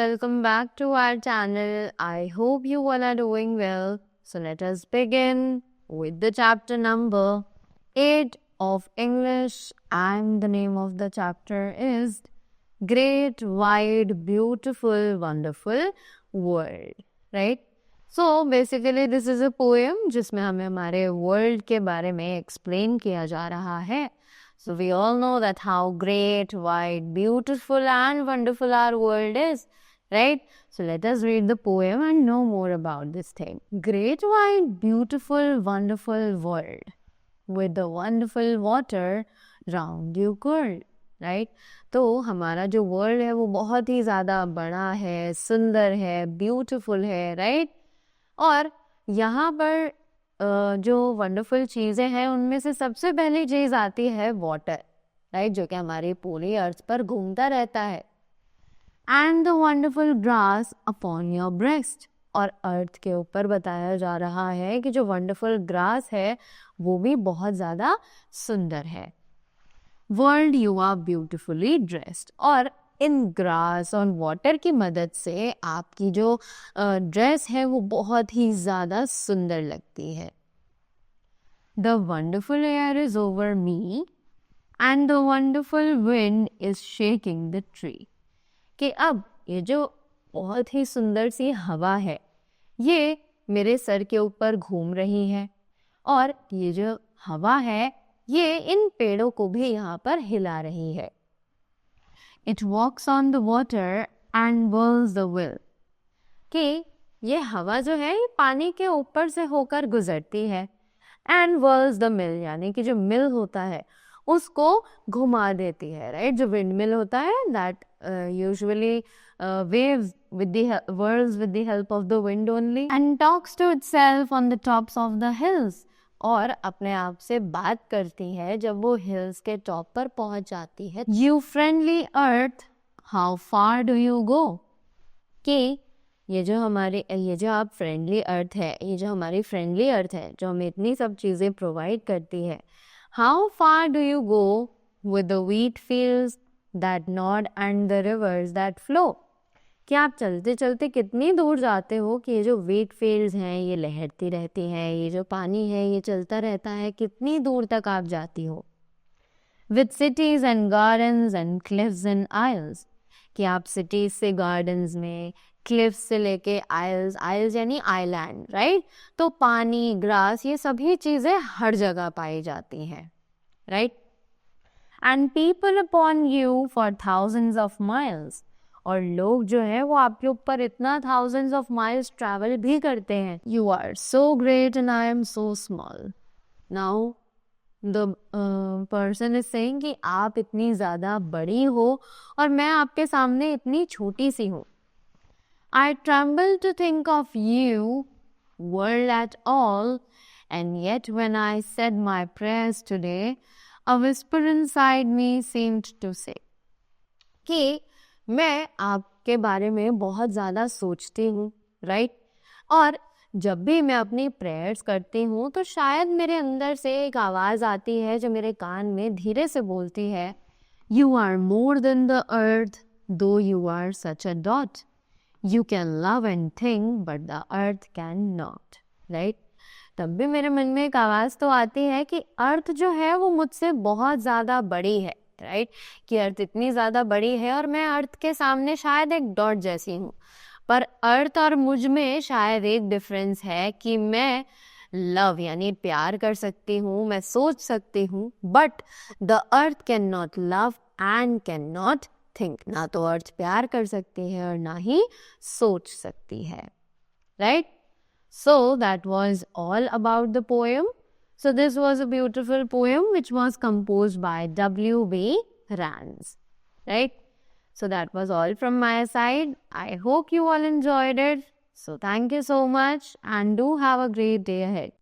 welcome back to our channel. I hope you all are doing well. So let us begin with the chapter number 8 of English, and the name of the chapter is Great, Wide, Beautiful, Wonderful World. Right? So basically this is a poem जिसमें हमें हमारे world के बारे में explain किया जा रहा है. So we all know that how great, wide, beautiful and wonderful our world is, right? So let us read the poem and know more about this thing. Great, wide, beautiful, wonderful world with the wonderful water round you curled, right? तो हमारा जो world है वो बहुत ही ज़्यादा बड़ा है, सुंदर है, beautiful है, right? और यहाँ पर जो वंडरफुल चीज़ें हैं उनमें से सबसे पहली चीज़ आती है वाटर, राइट, जो कि हमारी पूरी अर्थ पर घूमता रहता है. And the wonderful grass upon your breast, और अर्थ के ऊपर बताया जा रहा है कि जो वंडरफुल ग्रास है वो भी बहुत ज़्यादा सुंदर है. World you are beautifully dressed, और इन ग्रास और वाटर की मदद से आपकी जो ड्रेस है वो बहुत ही ज़्यादा सुंदर लगती है. The wonderful air is over me and the wonderful wind is shaking the tree, कि अब ये जो बहुत ही सुंदर सी हवा है ये मेरे सर के ऊपर घूम रही है, और ये जो हवा है ये इन पेड़ों को भी यहाँ पर हिला रही है. It walks on the water and whirls the wheel, कि ये हवा जो है ये पानी के ऊपर से होकर गुजरती है. and whirls the mill, यानी कि जो मिल होता है उसको घुमा देती है, राइट. जो विंड मिल होता है that usually waves with the whirls with the help of the wind only, and talks to itself on the tops of the hills, और अपने आप से बात करती है जब वो हिल्स के टॉप पर पहुंच जाती है. You friendly earth how far do you गो, कि ये जो आप फ्रेंडली अर्थ है, ये जो हमारी फ्रेंडली अर्थ है जो हमें इतनी सब चीज़ें प्रोवाइड करती है. How far do you go with the wheat fields that nod and the rivers that flow, कि आप चलते चलते कितनी दूर जाते हो, कि ये जो व्हीट फील्ड्स हैं ये लहरती रहती हैं, ये जो पानी है ये चलता रहता है, कितनी दूर तक आप जाती हो. With cities and gardens and cliffs and isles, कि आप सिटीज से गार्डन्स में, क्लिफ्स से लेके आइल्स, आइल्स यानी आइलैंड, राइट. तो पानी, ग्रास, ये सभी चीज़ें हर जगह पाई जाती हैं, right. And people upon you for thousands of miles, और लोग जो है वो आपके ऊपर इतना थाउजेंड्स ऑफ माइल्स ट्रैवल भी करते हैं. You are so great and I am so small. Now the person is saying कि आप इतनी ज़्यादा बड़ी हो और मैं आपके सामने इतनी छोटी सी हूँ. I tremble to think of you world at all, and yet when I said my prayers today a whisper inside me seemed to say, कि मैं आपके बारे में बहुत ज़्यादा सोचती हूँ, राइट. और जब भी मैं अपनी प्रेयर्स करती हूँ तो शायद मेरे अंदर से एक आवाज़ आती है जो मेरे कान में धीरे से बोलती है, you are more than the earth though you are such a dot, you can love and think but the earth can not, right. तब भी मेरे मन में एक आवाज़ तो आती है कि अर्थ जो है वो मुझसे बहुत ज़्यादा बड़ी है, राइट. कि अर्थ इतनी ज़्यादा बड़ी है और मैं अर्थ के सामने शायद एक डॉट जैसी हूँ, पर अर्थ और मुझ में शायद एक डिफरेंस है कि मैं लव यानी प्यार कर सकती हूँ, मैं सोच सकती हूँ, but the earth can not love and can not think. ना तो अर्थ प्यार कर सकती है और ना ही सोच सकती है, right. So that was all about the poem. So this was a beautiful poem which was composed by W.B. Rans, right? So that was all from my side. I hope you all enjoyed it. So thank you so much and do have a great day ahead.